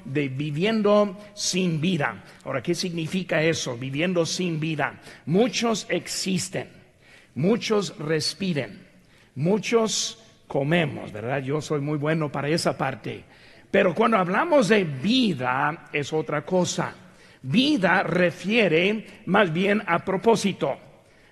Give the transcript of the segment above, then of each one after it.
de viviendo sin vida. Ahora, ¿qué significa eso? Viviendo sin vida. Muchos existen, muchos respiran, muchos comemos, ¿verdad? Yo soy muy bueno para esa parte. Pero cuando hablamos de vida es otra cosa. Vida refiere más bien a propósito.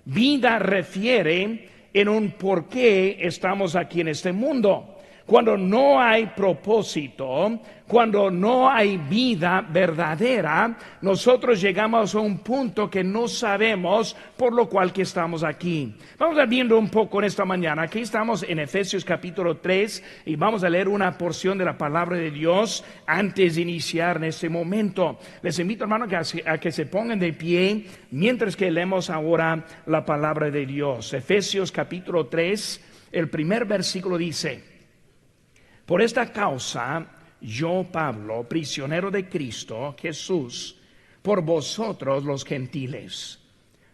Vida refiere en un por qué estamos aquí en este mundo. Cuando no hay propósito, cuando no hay vida verdadera, nosotros llegamos a un punto que no sabemos por lo cual que estamos aquí. Vamos a ir viendo un poco en esta mañana. Aquí estamos en Efesios capítulo 3 y vamos a leer una porción de la palabra de Dios antes de iniciar en este momento. Les invito, hermano, a que se pongan de pie mientras que leemos ahora la palabra de Dios. Efesios capítulo 3, el primer versículo dice: por esta causa, yo, Pablo, prisionero de Cristo Jesús, por vosotros los gentiles,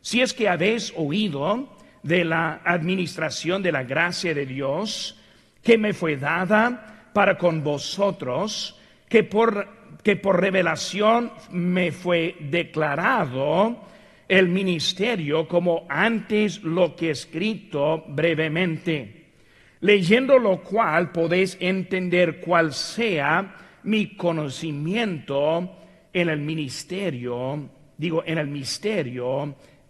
si es que habéis oído de la administración de la gracia de Dios, que me fue dada para con vosotros, que por revelación me fue declarado el ministerio, como antes lo que he escrito brevemente. Leyendo lo cual podéis entender cuál sea mi conocimiento en el misterio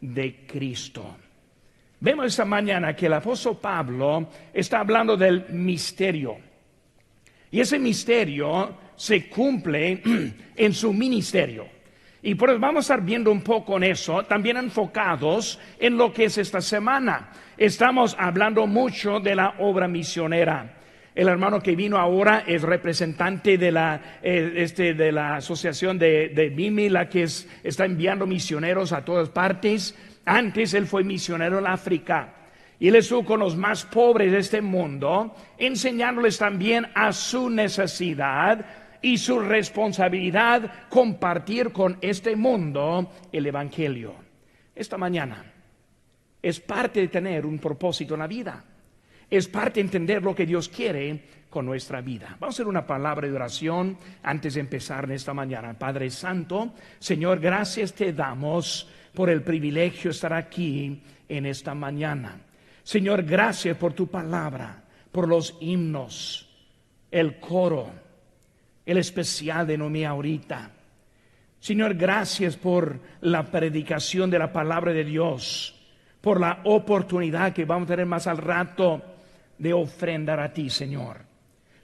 de Cristo. Vemos esta mañana que el apóstol Pablo está hablando del misterio. Y ese misterio se cumple en su ministerio. Y por eso vamos a estar viendo un poco en eso, también enfocados en lo que es esta semana. Estamos hablando mucho de la obra misionera. El hermano que vino ahora es representante de la asociación de BIMI, la que está enviando misioneros a todas partes. Antes él fue misionero en África. Y él estuvo con los más pobres de este mundo, enseñándoles también a su necesidad y su responsabilidad compartir con este mundo el evangelio. Esta mañana es parte de tener un propósito en la vida. Es parte de entender lo que Dios quiere con nuestra vida. Vamos a hacer una palabra de oración antes de empezar en esta mañana. Padre Santo, Señor, gracias te damos por el privilegio de estar aquí en esta mañana. Señor, gracias por tu palabra, por los himnos, el coro, el especial de Noemí ahorita. Señor, gracias por la predicación de la palabra de Dios, por la oportunidad que vamos a tener más al rato de ofrendar a ti, Señor.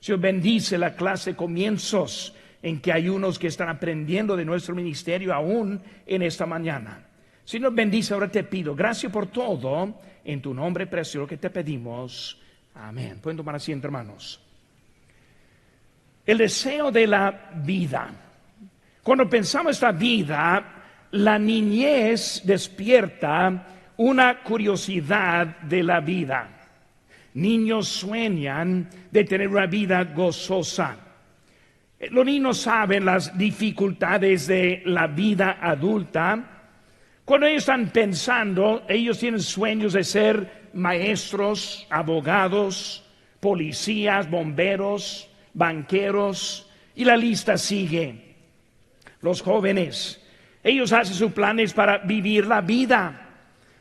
Señor, bendice la clase de comienzos en que hay unos que están aprendiendo de nuestro ministerio aún en esta mañana. Señor, bendice, ahora te pido, gracias por todo, en tu nombre precioso que te pedimos. Amén. Pueden tomar asiento, hermanos. El deseo de la vida. Cuando pensamos esta vida, la niñez despierta una curiosidad de la vida. Niños sueñan de tener una vida gozosa. Los niños saben las dificultades de la vida adulta. Cuando ellos están pensando, ellos tienen sueños de ser maestros, abogados, policías, bomberos, banqueros, y la lista sigue. Los jóvenes, ellos hacen sus planes para vivir la vida.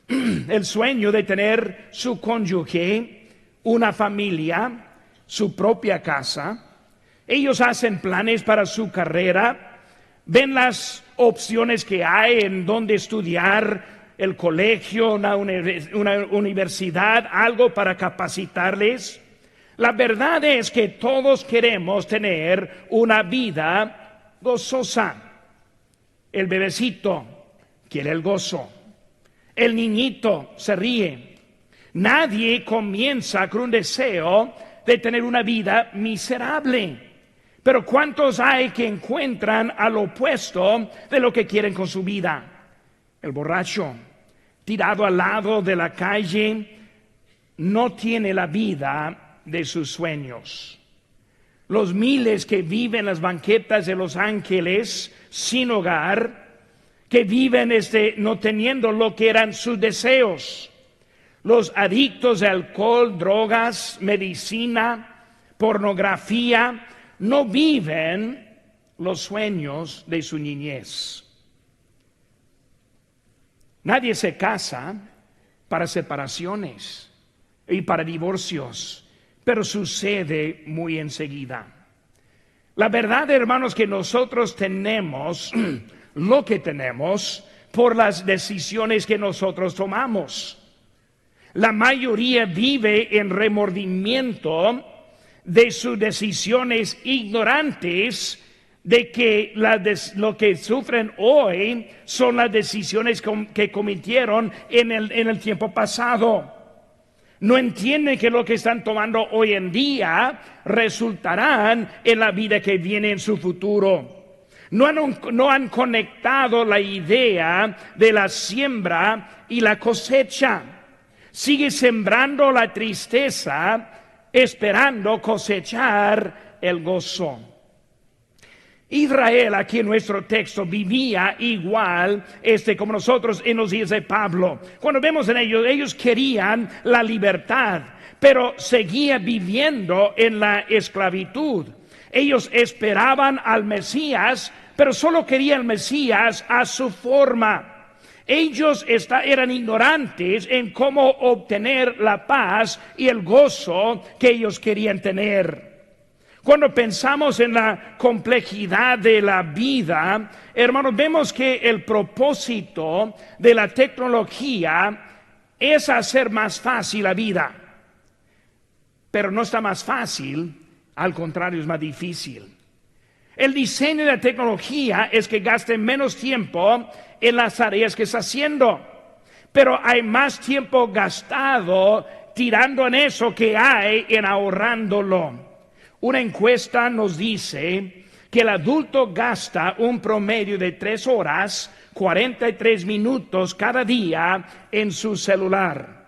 El sueño de tener su cónyuge, una familia, su propia casa. Ellos hacen planes para su carrera, ven las opciones que hay en donde estudiar, el colegio, una universidad, algo para capacitarles. La verdad es que todos queremos tener una vida gozosa. El bebecito quiere el gozo. El niñito se ríe. Nadie comienza con un deseo de tener una vida miserable. Pero ¿cuántos hay que encuentran al opuesto de lo que quieren con su vida? El borracho, tirado al lado de la calle, no tiene la vida de sus sueños. Los miles que viven en las banquetas de Los Ángeles sin hogar, que viven no teniendo lo que eran sus deseos. Los adictos de alcohol, drogas, medicina, pornografía, no viven los sueños de su niñez. Nadie se casa para separaciones y para divorcios, pero sucede muy enseguida. La verdad, hermanos, que nosotros tenemos lo que tenemos por las decisiones que nosotros tomamos. La mayoría vive en remordimiento de sus decisiones, ignorantes de que lo que sufren hoy son las decisiones que cometieron en el tiempo pasado. No entienden que lo que están tomando hoy en día resultarán en la vida que viene en su futuro. No han conectado la idea de la siembra y la cosecha. Sigue sembrando la tristeza, esperando cosechar el gozo. Israel, aquí en nuestro texto, vivía igual como nosotros en los días de Pablo. Cuando vemos en ellos querían la libertad, pero seguía viviendo en la esclavitud. Ellos esperaban al Mesías, pero solo querían el Mesías a su forma. Ellos eran ignorantes en cómo obtener la paz y el gozo que ellos querían tener. Cuando pensamos en la complejidad de la vida, hermanos, vemos que el propósito de la tecnología es hacer más fácil la vida. Pero no está más fácil, al contrario, es más difícil. El diseño de la tecnología es que gaste menos tiempo en las tareas que está haciendo, pero hay más tiempo gastado tirando en eso que hay en ahorrándolo. Una encuesta nos dice que el adulto gasta un promedio de 3 horas, 43 minutos cada día en su celular.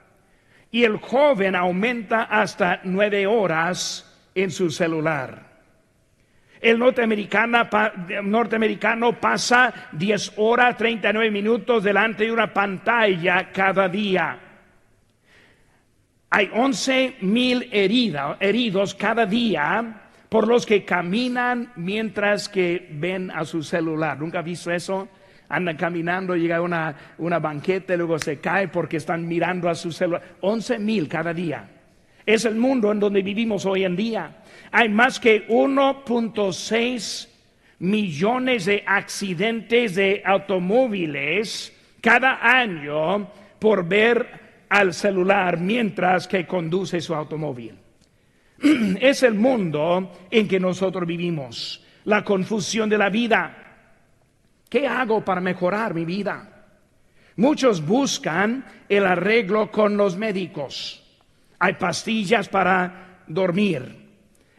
Y el joven aumenta hasta 9 horas en su celular. El norteamericano pasa 10 horas, 39 minutos delante de una pantalla cada día. Hay 11,000 heridos cada día por los que caminan mientras que ven a su celular. ¿Nunca has visto eso? Andan caminando, llega a una banqueta y luego se cae porque están mirando a su celular. 11,000 cada día. Es el mundo en donde vivimos hoy en día. Hay más que 1.6 millones de accidentes de automóviles cada año por ver al celular mientras que conduce su automóvil. Es el mundo en que nosotros vivimos. La confusión de la vida. ¿Qué hago para mejorar mi vida? Muchos buscan el arreglo con los médicos. Hay pastillas para dormir.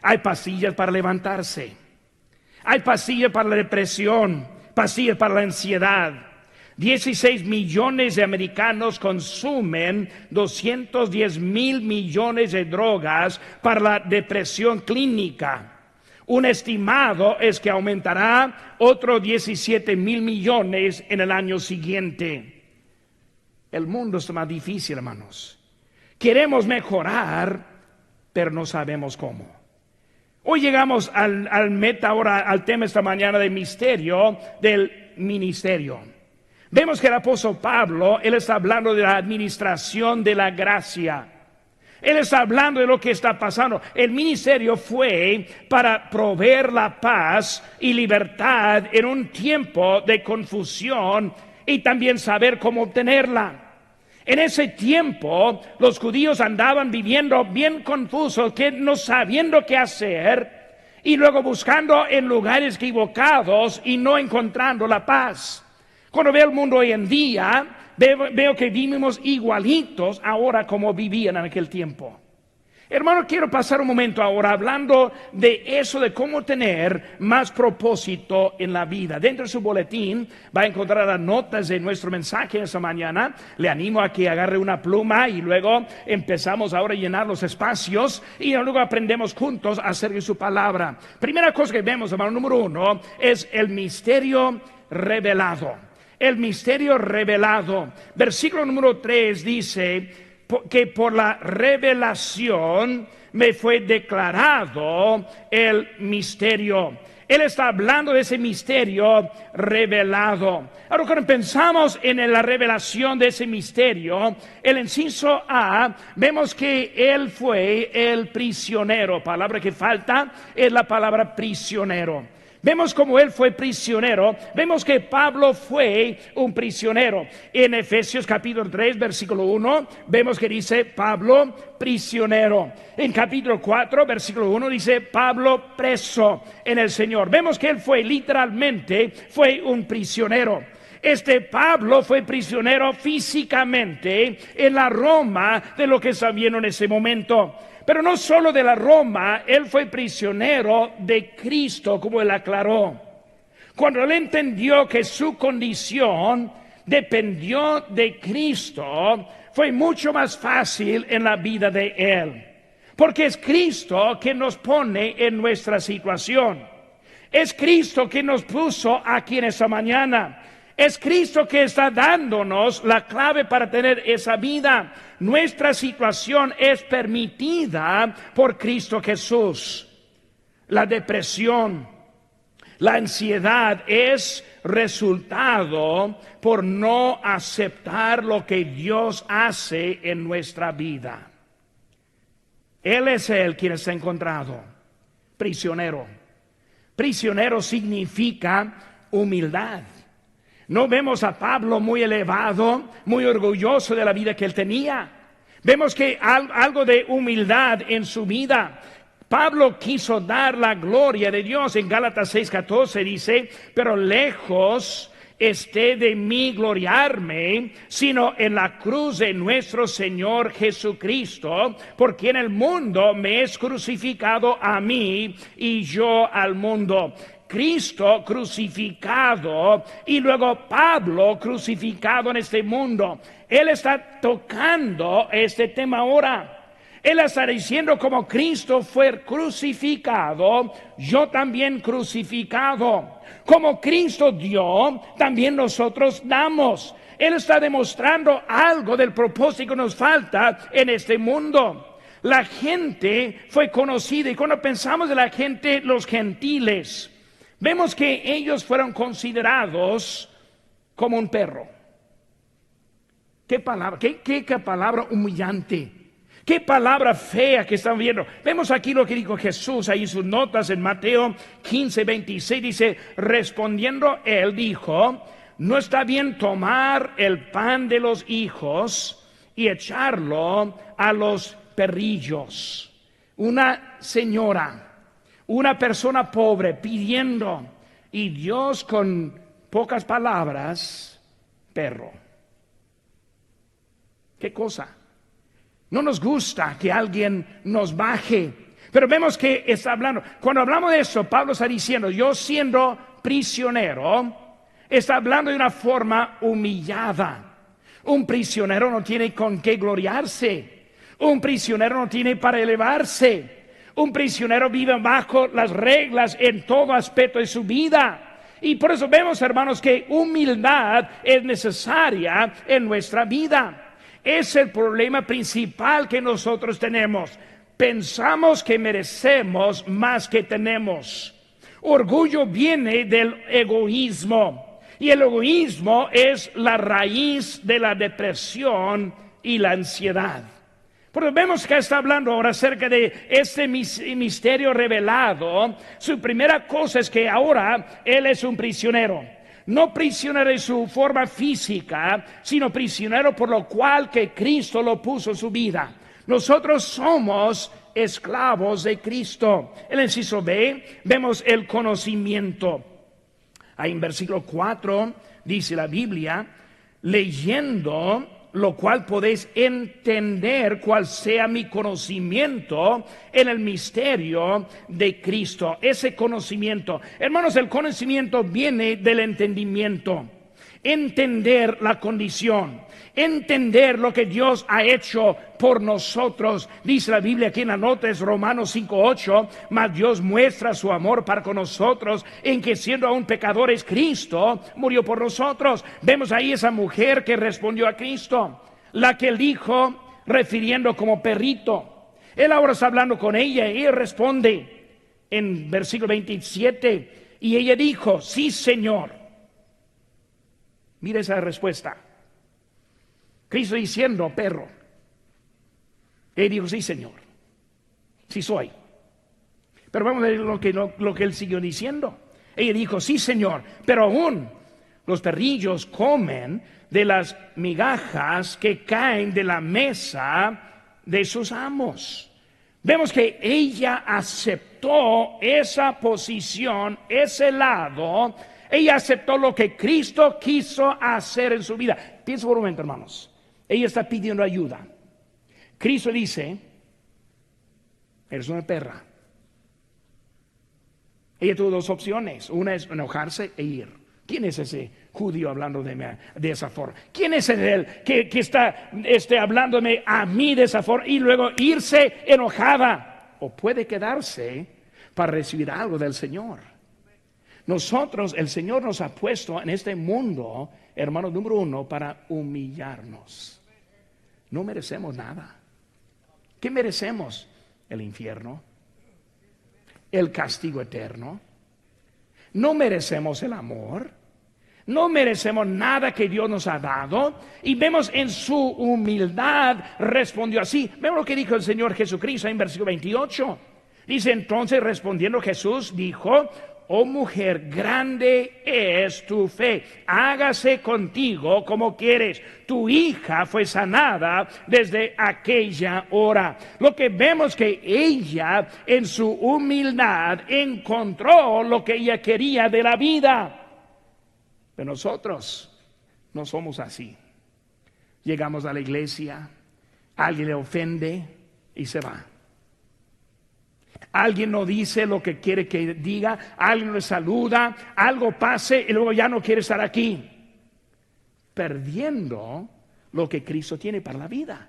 Hay pastillas para levantarse. Hay pastillas para la depresión. Pastillas para la ansiedad. 16 millones de americanos consumen 210,000 millones de drogas para la depresión clínica. Un estimado es que aumentará otros 17,000 millones en el año siguiente. El mundo está más difícil, hermanos. Queremos mejorar, pero no sabemos cómo. Hoy llegamos al tema esta mañana del misterio del ministerio. Vemos que el apóstol Pablo, él está hablando de la administración de la gracia. Él está hablando de lo que está pasando. El ministerio fue para proveer la paz y libertad en un tiempo de confusión y también saber cómo obtenerla. En ese tiempo, los judíos andaban viviendo bien confusos, no sabiendo qué hacer y luego buscando en lugares equivocados y no encontrando la paz. Cuando veo el mundo hoy en día, veo que vivimos igualitos ahora como vivían en aquel tiempo. Hermano, quiero pasar un momento ahora hablando de eso, de cómo tener más propósito en la vida. Dentro de su boletín va a encontrar las notas de nuestro mensaje esta mañana. Le animo a que agarre una pluma y luego empezamos ahora a llenar los espacios y luego aprendemos juntos a hacer su palabra. Primera cosa que vemos, hermano, número 1, es el misterio revelado. El misterio revelado. Versículo número 3 dice que por la revelación me fue declarado el misterio. Él está hablando de ese misterio revelado. Ahora, cuando pensamos en la revelación de ese misterio, el inciso A, vemos que Él fue el prisionero. Palabra que falta es la palabra prisionero. Vemos cómo Él fue prisionero. Vemos que Pablo fue un prisionero. En Efesios capítulo 3, versículo 1, vemos que dice Pablo prisionero. En capítulo 4, versículo 1, dice Pablo preso en el Señor. Vemos que Él fue literalmente, fue un prisionero. Pablo fue prisionero físicamente en la Roma de lo que está viendo en ese momento. Pero no solo de la Roma, él fue prisionero de Cristo, como él aclaró. Cuando él entendió que su condición dependió de Cristo, fue mucho más fácil en la vida de él. Porque es Cristo que nos pone en nuestra situación. Es Cristo que nos puso aquí en esta mañana. Es Cristo que está dándonos la clave para tener esa vida. Nuestra situación es permitida por Cristo Jesús. La depresión, la ansiedad es resultado por no aceptar lo que Dios hace en nuestra vida. Él es el quien está encontrado prisionero. Prisionero significa humildad. No vemos a Pablo muy elevado, muy orgulloso de la vida que él tenía. Vemos que algo de humildad en su vida. Pablo quiso dar la gloria de Dios. En Gálatas 6:14 dice, pero lejos esté de mí gloriarme, sino en la cruz de nuestro Señor Jesucristo, por quien el mundo me es crucificado a mí y yo al mundo. Cristo crucificado y luego Pablo crucificado en este mundo. Él está tocando este tema ahora. Él está diciendo como Cristo fue crucificado, yo también crucificado. Como Cristo dio, también nosotros damos. Él está demostrando algo del propósito que nos falta en este mundo. La gente fue conocida y cuando pensamos de la gente, los gentiles, vemos que ellos fueron considerados como un perro. ¿Qué palabra? ¿Qué palabra humillante? ¿Qué palabra fea que están viendo? Vemos aquí lo que dijo Jesús ahí en sus notas en Mateo 15:26. Dice, respondiendo él dijo, no está bien tomar el pan de los hijos y echarlo a los perrillos. Una señora, una persona pobre pidiendo, y Dios con pocas palabras, perro. ¿Qué cosa? No nos gusta que alguien nos baje, pero vemos que está hablando. Cuando hablamos de eso, Pablo está diciendo, yo siendo prisionero, está hablando de una forma humillada. Un prisionero no tiene con qué gloriarse. Un prisionero no tiene para elevarse. Un prisionero vive bajo las reglas en todo aspecto de su vida. Y por eso vemos, hermanos, que humildad es necesaria en nuestra vida. Es el problema principal que nosotros tenemos. Pensamos que merecemos más que tenemos. Orgullo viene del egoísmo. Y el egoísmo es la raíz de la depresión y la ansiedad. Pero vemos que está hablando ahora acerca de este misterio revelado. Su primera cosa es que ahora él es un prisionero. No prisionero de su forma física, sino prisionero por lo cual que Cristo lo puso en su vida. Nosotros somos esclavos de Cristo. El inciso B, vemos el conocimiento. Ahí en versículo 4 dice la Biblia, leyendo lo cual podéis entender cuál sea mi conocimiento en el misterio de Cristo. Ese conocimiento, hermanos, el conocimiento viene del entendimiento. Entender la condición, entender lo que Dios ha hecho por nosotros. Dice la Biblia aquí en la nota, es Romanos 5:8, mas Dios muestra su amor para con nosotros en que siendo aún pecadores Cristo murió por nosotros. Vemos ahí esa mujer que respondió a Cristo, la que él dijo refiriendo como perrito. Él ahora está hablando con ella y ella responde en versículo 27, Y ella dijo, sí, Señor. Mira esa respuesta. Cristo diciendo, perro. Él dijo, sí, Señor. Sí soy. Pero vamos a ver lo que él siguió diciendo. Ella dijo, sí, Señor, pero aún los perrillos comen de las migajas que caen de la mesa de sus amos. Vemos que ella aceptó esa posición, ese lado. Ella aceptó lo que Cristo quiso hacer en su vida. Piensa por un momento, hermanos. Ella está pidiendo ayuda. Cristo dice, eres una perra. Ella tuvo dos opciones. Una es enojarse e ir. ¿Quién es ese judío hablando de esa forma? ¿Quién es él que está hablándome a mí de esa forma y luego irse enojada? O puede quedarse para recibir algo del Señor. Nosotros, el Señor nos ha puesto en este mundo, hermano, número uno, para humillarnos. No merecemos nada. ¿Qué merecemos? El infierno, el castigo eterno. No merecemos el amor. No merecemos nada que Dios nos ha dado. Y vemos en su humildad respondió así. Vemos lo que dijo el Señor Jesucristo en versículo 28. Dice, entonces respondiendo Jesús dijo, oh mujer, grande es tu fe, hágase contigo como quieres. Tu hija fue sanada desde aquella hora. Lo que vemos que ella en su humildad encontró lo que ella quería de la vida. Pero nosotros no somos así. Llegamos a la iglesia, alguien le ofende y se va. Alguien no dice lo que quiere que diga, alguien le saluda, algo pase y luego ya no quiere estar aquí, perdiendo lo que Cristo tiene para la vida.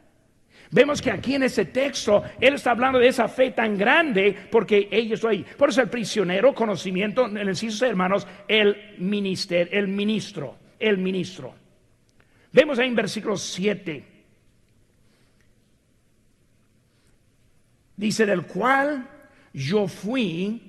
Vemos que aquí en este texto Él está hablando de esa fe tan grande porque ella está ahí. Por eso el prisionero, conocimiento, en el inciso, hermanos, el ministro. Vemos ahí en versículo 7. Dice, del cual yo fui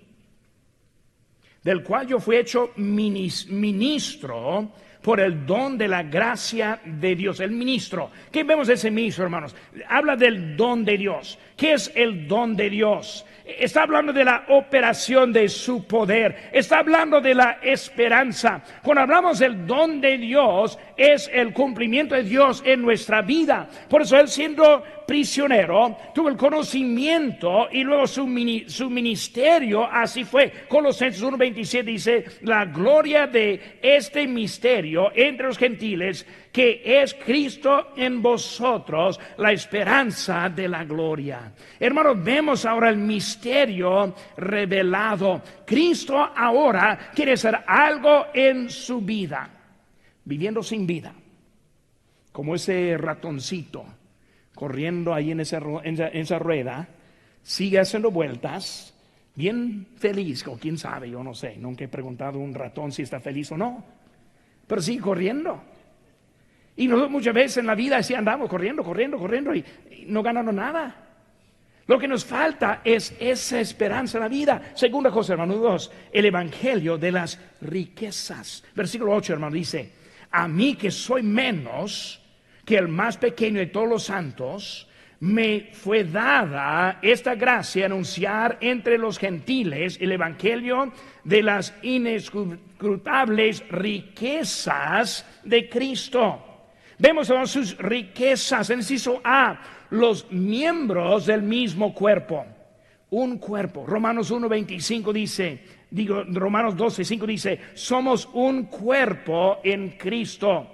hecho ministro por el don de la gracia de Dios. El ministro. ¿Qué vemos de ese ministro, hermanos? Habla del don de Dios. ¿Qué es el don de Dios? Está hablando de la operación de su poder. Está hablando de la esperanza. Cuando hablamos del don de Dios, es el cumplimiento de Dios en nuestra vida. Por eso él, siendo prisionero, tuvo el conocimiento y luego su ministerio así fue. Colosenses 1:27 dice, la gloria de este misterio entre los gentiles, que es Cristo en vosotros, la esperanza de la gloria. Hermanos, vemos ahora el misterio revelado. Cristo ahora quiere hacer algo en su vida, viviendo sin vida, como ese ratoncito corriendo ahí en esa rueda, sigue haciendo vueltas, bien feliz, o quién sabe, yo no sé, nunca he preguntado a un ratón si está feliz o no, pero sigue corriendo. Y nosotros muchas veces en la vida así andamos corriendo y no ganamos nada. Lo que nos falta es esa esperanza en la vida. Segunda cosa, hermano 2, el evangelio de las riquezas. Versículo 8, hermano, dice, a mí que soy menos que el más pequeño de todos los santos, me fue dada esta gracia, anunciar entre los gentiles el evangelio de las inescrutables riquezas de Cristo. Vemos sus riquezas, en el inciso A, los miembros del mismo cuerpo. Un cuerpo. Romanos 1:25 dice, Romanos 12:5 dice, somos un cuerpo en Cristo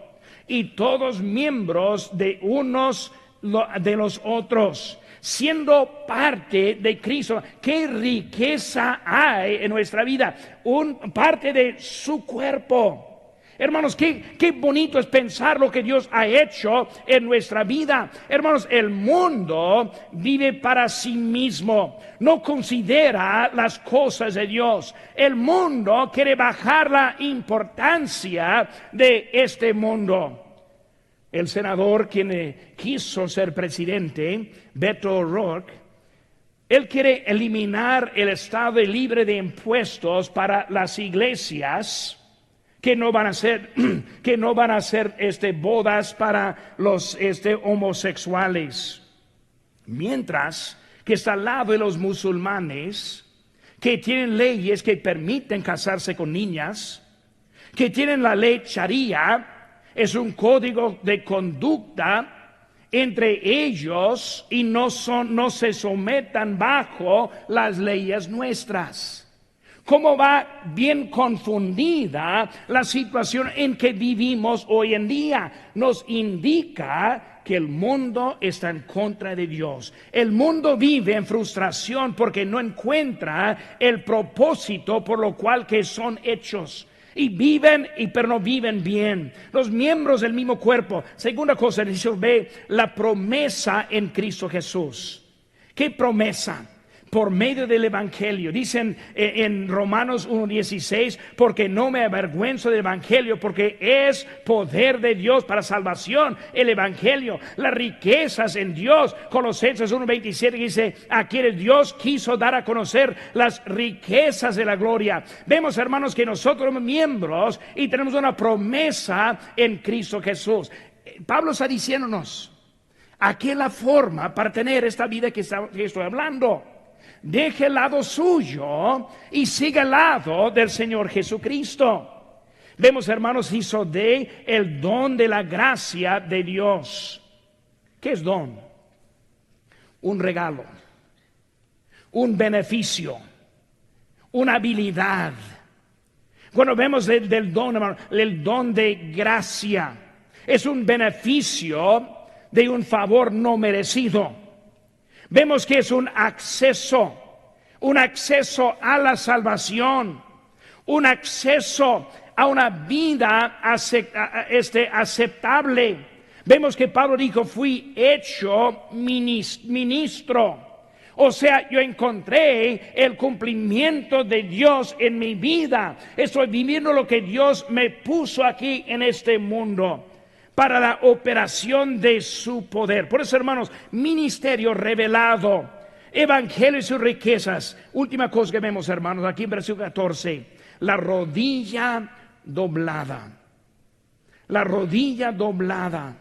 y todos miembros de unos de los otros, siendo parte de Cristo. ¿Qué riqueza hay en nuestra vida? Parte de su cuerpo. Hermanos, qué bonito es pensar lo que Dios ha hecho en nuestra vida. Hermanos, el mundo vive para sí mismo, no considera las cosas de Dios. El mundo quiere bajar la importancia de este mundo. El senador quien quiso ser presidente, Beto O'Rourke, Él quiere eliminar el estado libre de impuestos para las iglesias que no van a hacer bodas para los homosexuales. Mientras que está al lado de los musulmanes que tienen leyes que permiten casarse con niñas, que tienen la ley Sharia, es un código de conducta entre ellos y no se sometan bajo las leyes nuestras. ¿Cómo va bien confundida la situación en que vivimos hoy en día? Nos indica que el mundo está en contra de Dios. El mundo vive en frustración porque no encuentra el propósito por lo cual que son hechos. Y viven, pero no viven bien. Los miembros del mismo cuerpo. Segunda cosa, ve la promesa en Cristo Jesús. ¿Qué promesa? Por medio del Evangelio. Dicen en Romanos 1:16, porque no me avergüenzo del Evangelio, porque es poder de Dios para salvación. El Evangelio, las riquezas en Dios. Colosenses 1:27 dice, a quienes Dios quiso dar a conocer las riquezas de la gloria. Vemos, hermanos, que nosotros somos miembros y tenemos una promesa en Cristo Jesús. Pablo está diciéndonos, aquí es la forma para tener esta vida que estoy hablando. Deje el lado suyo y siga el lado del Señor Jesucristo. Vemos, hermanos, hizo de el don de la gracia de Dios. ¿Qué es don? Un regalo, un beneficio, una habilidad. Cuando vemos del don, hermano, el don de gracia, es un beneficio de un favor no merecido. Vemos que es un acceso a la salvación, un acceso a una vida aceptable. Vemos que Pablo dijo, fui hecho ministro. O sea, yo encontré el cumplimiento de Dios en mi vida. Estoy viviendo lo que Dios me puso aquí en este mundo, para la operación de su poder. Por eso, hermanos, ministerio revelado, evangelio y sus riquezas. Última cosa que vemos, hermanos, aquí en versículo 14, la rodilla doblada. La rodilla doblada.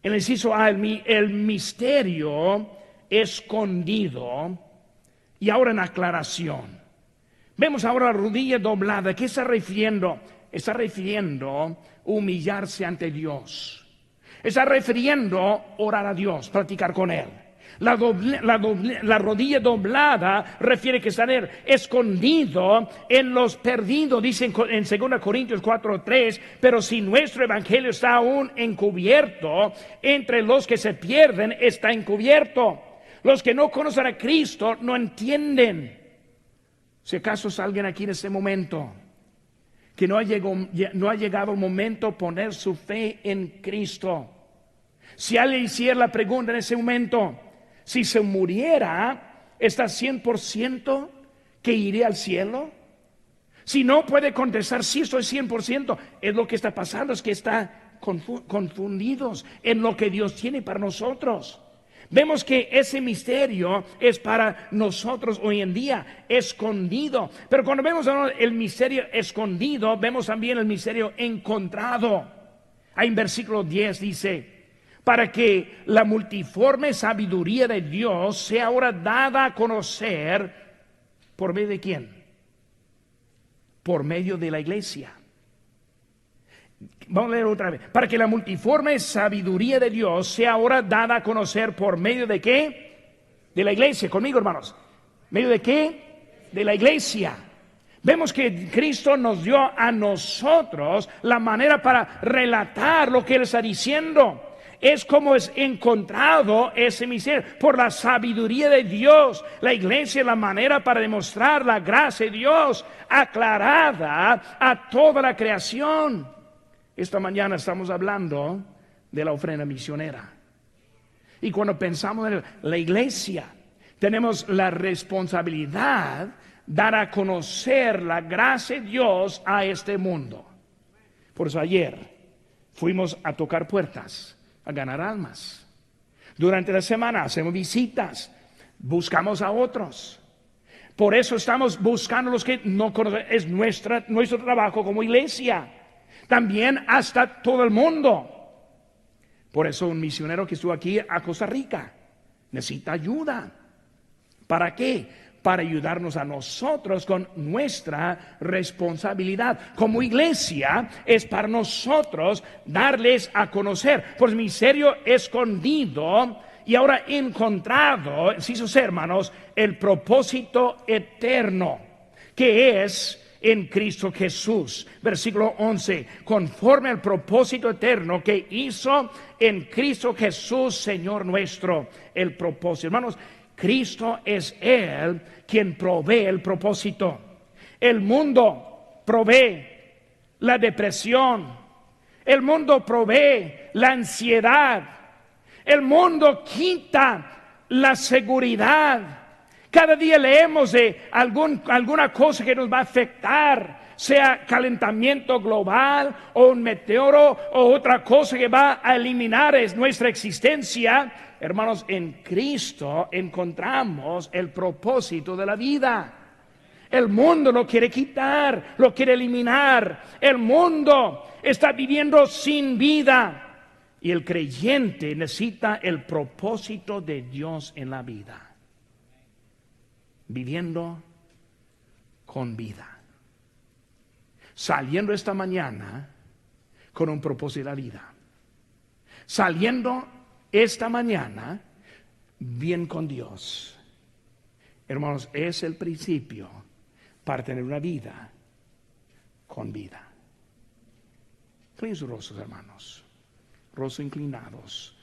En el inciso A, el misterio escondido. Y ahora en aclaración. Vemos ahora la rodilla doblada. ¿Qué está refiriendo? Está refiriendo humillarse ante Dios. Está refiriendo orar a Dios, practicar con Él. La rodilla doblada refiere que estar escondido en los perdidos. Dicen en 2 Corintios 4:3, pero si nuestro evangelio está aún encubierto, entre los que se pierden está encubierto. Los que no conocen a Cristo no entienden. Si acaso es alguien aquí en este momento que no ha llegado el momento de poner su fe en Cristo. Si alguien hiciera la pregunta en ese momento, si se muriera, ¿está 100% que iría al cielo? Si no puede contestar, sí estoy 100%, es lo que está pasando, es que está confundidos en lo que Dios tiene para nosotros. Vemos que ese misterio es para nosotros hoy en día, escondido. Pero cuando vemos el misterio escondido, vemos también el misterio encontrado. Ahí en versículo 10 dice, para que la multiforme sabiduría de Dios sea ahora dada a conocer, ¿por medio de quién? Por medio de la iglesia. Vamos a leer otra vez. Para que la multiforme sabiduría de Dios sea ahora dada a conocer por medio de ¿qué? De la iglesia. Conmigo, hermanos. ¿Medio de qué? De la iglesia. Vemos que Cristo nos dio a nosotros la manera para relatar lo que Él está diciendo. Es como es encontrado ese misterio por la sabiduría de Dios. La iglesia es la manera para demostrar la gracia de Dios aclarada a toda la creación. Esta mañana estamos hablando de la ofrenda misionera. Y cuando pensamos en la iglesia, tenemos la responsabilidad de dar a conocer la gracia de Dios a este mundo. Por eso ayer fuimos a tocar puertas, a ganar almas. Durante la semana hacemos visitas, buscamos a otros. Por eso estamos buscando a los que no conocen. Es nuestro trabajo como iglesia. También hasta todo el mundo. Por eso un misionero que estuvo aquí a Costa Rica necesita ayuda. ¿Para qué? Para ayudarnos a nosotros con nuestra responsabilidad. Como iglesia es para nosotros darles a conocer. Pues misterio escondido y ahora encontrado, sí, sus hermanos, el propósito eterno que es en Cristo Jesús. Versículo 11, conforme al propósito eterno que hizo en Cristo Jesús, Señor nuestro. El propósito, hermanos, Cristo es Él quien provee el propósito. El mundo provee la depresión. El mundo provee la ansiedad. El mundo quita la seguridad. Cada día leemos de alguna cosa que nos va a afectar, sea calentamiento global o un meteoro o otra cosa que va a eliminar nuestra existencia. Hermanos, en Cristo encontramos el propósito de la vida. El mundo lo quiere quitar, lo quiere eliminar. El mundo está viviendo sin vida. Y el creyente necesita el propósito de Dios en la vida. Viviendo con vida. Saliendo esta mañana con un propósito de la vida. Saliendo esta mañana bien con Dios. Hermanos, es el principio para tener una vida con vida. Inclinen sus rostros, hermanos. Rostros inclinados.